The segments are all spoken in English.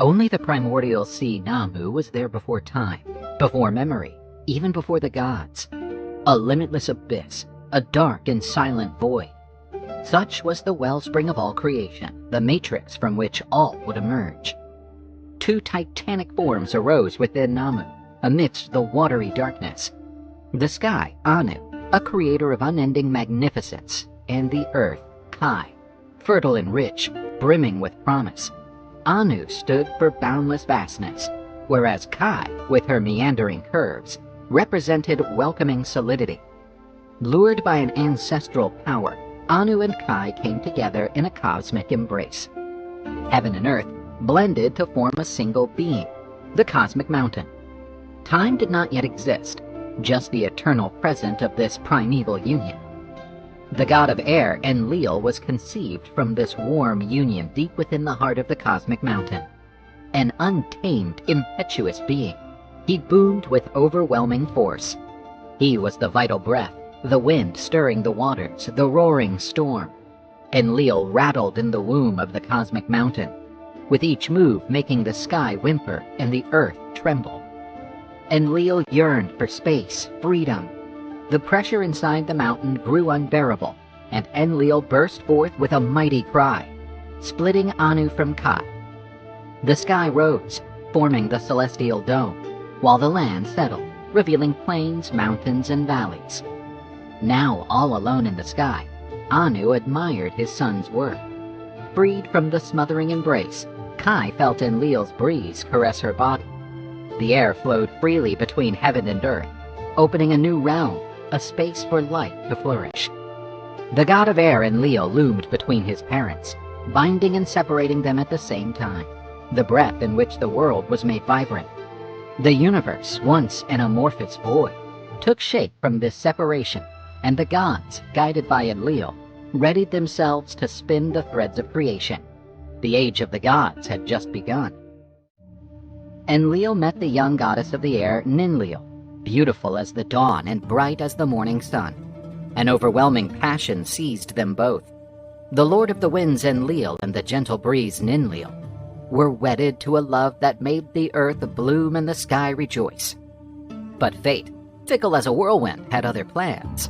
Only the primordial sea Namu was there before time, before memory, even before the gods. A limitless abyss, a dark and silent void. Such was the wellspring of all creation, the matrix from which all would emerge. Two titanic forms arose within Namu, amidst the watery darkness. The sky, Anu, a creator of unending magnificence, and the earth, Kai, fertile and rich, brimming with promise. Anu stood for boundless vastness, whereas Kai, with her meandering curves, represented welcoming solidity. Lured by an ancestral power, Anu and Kai came together in a cosmic embrace. Heaven and earth blended to form a single being, the cosmic mountain. Time did not yet exist, just the eternal present of this primeval union. The god of air, Enlil, was conceived from this warm union deep within the heart of the cosmic mountain. An untamed, impetuous being, he boomed with overwhelming force. He was the vital breath, the wind stirring the waters, the roaring storm. Enlil rattled in the womb of the cosmic mountain, with each move making the sky whimper and the earth tremble. Enlil yearned for space, freedom. The pressure inside the mountain grew unbearable, and Enlil burst forth with a mighty cry, splitting Anu from Kai. The sky rose, forming the celestial dome, while the land settled, revealing plains, mountains, and valleys. Now all alone in the sky, Anu admired his son's work. Freed from the smothering embrace, Kai felt Enlil's breeze caress her body. The air flowed freely between heaven and earth, opening a new realm, a space for life to flourish. The god of air Enlil loomed between his parents, binding and separating them at the same time, the breath in which the world was made vibrant. The universe, once an amorphous void, took shape from this separation, and the gods, guided by Enlil, readied themselves to spin the threads of creation. The age of the gods had just begun. Enlil met the young goddess of the air, Ninlil, beautiful as the dawn and bright as the morning sun. An overwhelming passion seized them both. The Lord of the Winds, Enlil, and the gentle breeze, Ninlil, were wedded to a love that made the earth bloom and the sky rejoice. But fate, fickle as a whirlwind, had other plans.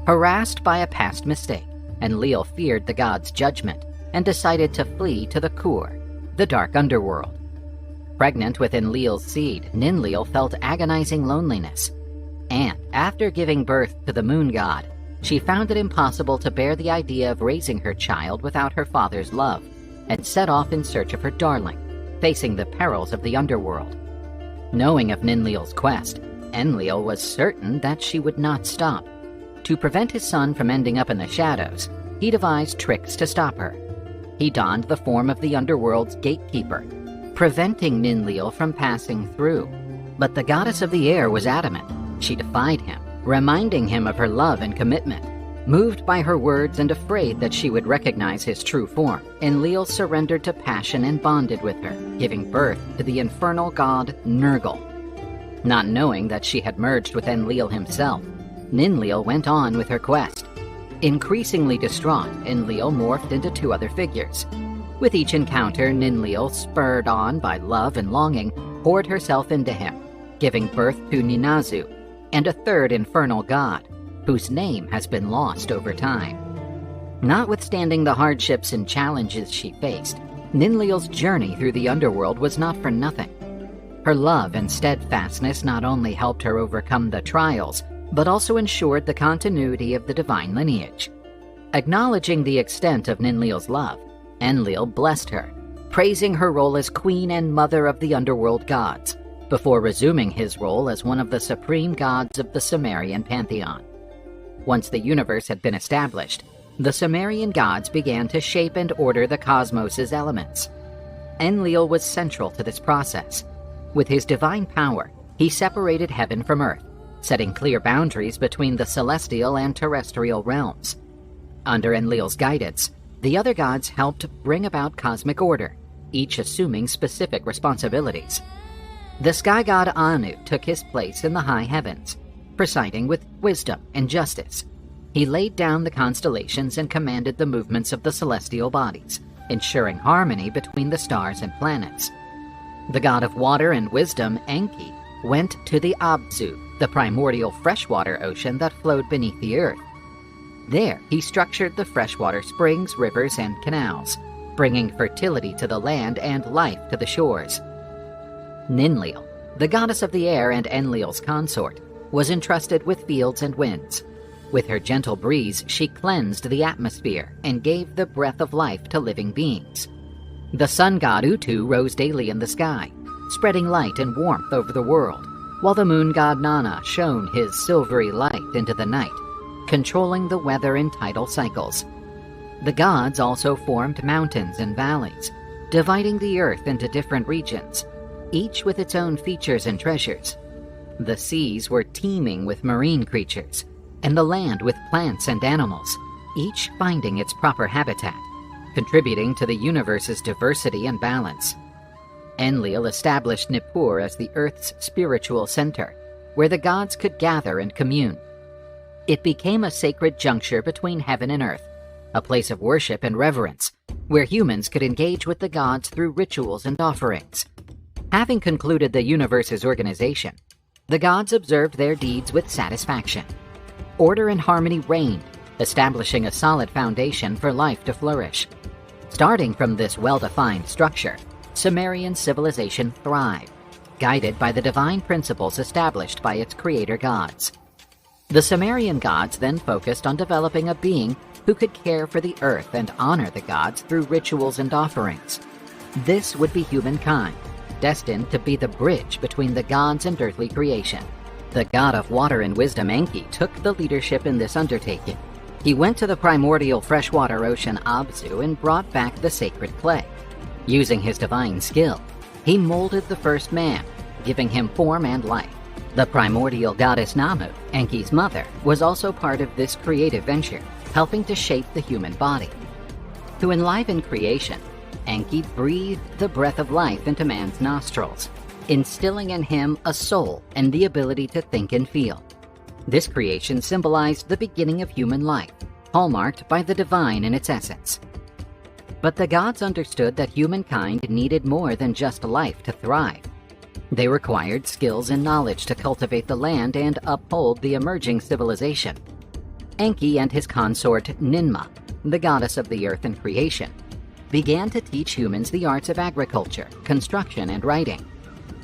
Harassed by a past mistake, Enlil feared the gods' judgment and decided to flee to the Kur, the dark underworld. Pregnant with Enlil's seed, Ninlil felt agonizing loneliness, and after giving birth to the moon god, she found it impossible to bear the idea of raising her child without her father's love, and set off in search of her darling, facing the perils of the underworld. Knowing of Ninlil's quest, Enlil was certain that she would not stop. To prevent his son from ending up in the shadows, he devised tricks to stop her. He donned the form of the underworld's gatekeeper, preventing Ninlil from passing through. But the goddess of the air was adamant. She defied him, reminding him of her love and commitment. Moved by her words and afraid that she would recognize his true form, Enlil surrendered to passion and bonded with her, giving birth to the infernal god Nergal. Not knowing that she had merged with Enlil himself, Ninlil went on with her quest. Increasingly distraught, Enlil morphed into two other figures. With each encounter, Ninlil, spurred on by love and longing, poured herself into him, giving birth to Ninazu, and a third infernal god, whose name has been lost over time. Notwithstanding the hardships and challenges she faced, Ninlil's journey through the underworld was not for nothing. Her love and steadfastness not only helped her overcome the trials, but also ensured the continuity of the divine lineage. Acknowledging the extent of Ninlil's love, Enlil blessed her, praising her role as queen and mother of the underworld gods, before resuming his role as one of the supreme gods of the Sumerian pantheon. Once the universe had been established, the Sumerian gods began to shape and order the cosmos's elements. Enlil was central to this process. With his divine power, he separated heaven from earth, setting clear boundaries between the celestial and terrestrial realms. Under Enlil's guidance, the other gods helped bring about cosmic order, each assuming specific responsibilities. The sky god Anu took his place in the high heavens, presiding with wisdom and justice. He laid down the constellations and commanded the movements of the celestial bodies, ensuring harmony between the stars and planets. The god of water and wisdom, Enki, went to the Abzu, the primordial freshwater ocean that flowed beneath the earth. There, he structured the freshwater springs, rivers, and canals, bringing fertility to the land and life to the shores. Ninlil, the goddess of the air and Enlil's consort, was entrusted with fields and winds. With her gentle breeze, she cleansed the atmosphere and gave the breath of life to living beings. The sun god Utu rose daily in the sky, spreading light and warmth over the world, while the moon god Nana shone his silvery light into the night, controlling the weather and tidal cycles. The gods also formed mountains and valleys, dividing the earth into different regions, each with its own features and treasures. The seas were teeming with marine creatures, and the land with plants and animals, each finding its proper habitat, contributing to the universe's diversity and balance. Enlil established Nippur as the Earth's spiritual center, where the gods could gather and commune. It became a sacred juncture between heaven and earth, a place of worship and reverence, where humans could engage with the gods through rituals and offerings. Having concluded the universe's organization, the gods observed their deeds with satisfaction. Order and harmony reigned, establishing a solid foundation for life to flourish. Starting from this well-defined structure, Sumerian civilization thrived, guided by the divine principles established by its creator gods. The Sumerian gods then focused on developing a being who could care for the earth and honor the gods through rituals and offerings. This would be humankind, destined to be the bridge between the gods and earthly creation. The god of water and wisdom Enki took the leadership in this undertaking. He went to the primordial freshwater ocean Abzu and brought back the sacred clay. Using his divine skill, he molded the first man, giving him form and life. The primordial goddess Namu, Enki's mother, was also part of this creative venture, helping to shape the human body. To enliven creation, Enki breathed the breath of life into man's nostrils, instilling in him a soul and the ability to think and feel. This creation symbolized the beginning of human life, hallmarked by the divine in its essence. But the gods understood that humankind needed more than just life to thrive. They required skills and knowledge to cultivate the land and uphold the emerging civilization. Enki and his consort Ninma, the goddess of the earth and creation, began to teach humans the arts of agriculture, construction, and writing.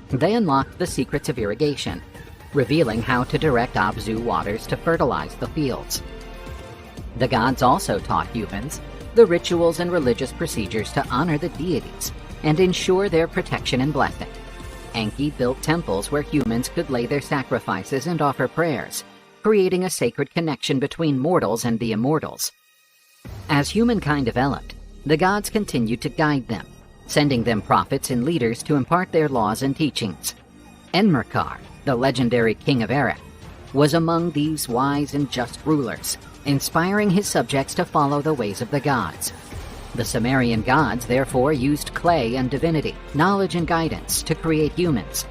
They unlocked the secrets of irrigation, revealing how to direct Abzu waters to fertilize the fields. The gods also taught humans the rituals and religious procedures to honor the deities and ensure their protection and blessing. Enki built temples where humans could lay their sacrifices and offer prayers, creating a sacred connection between mortals and the immortals. As humankind developed, the gods continued to guide them, sending them prophets and leaders to impart their laws and teachings. Enmerkar, the legendary king of Erech, was among these wise and just rulers, inspiring his subjects to follow the ways of the gods. The Sumerian gods therefore used clay and divinity, knowledge and guidance to create humans,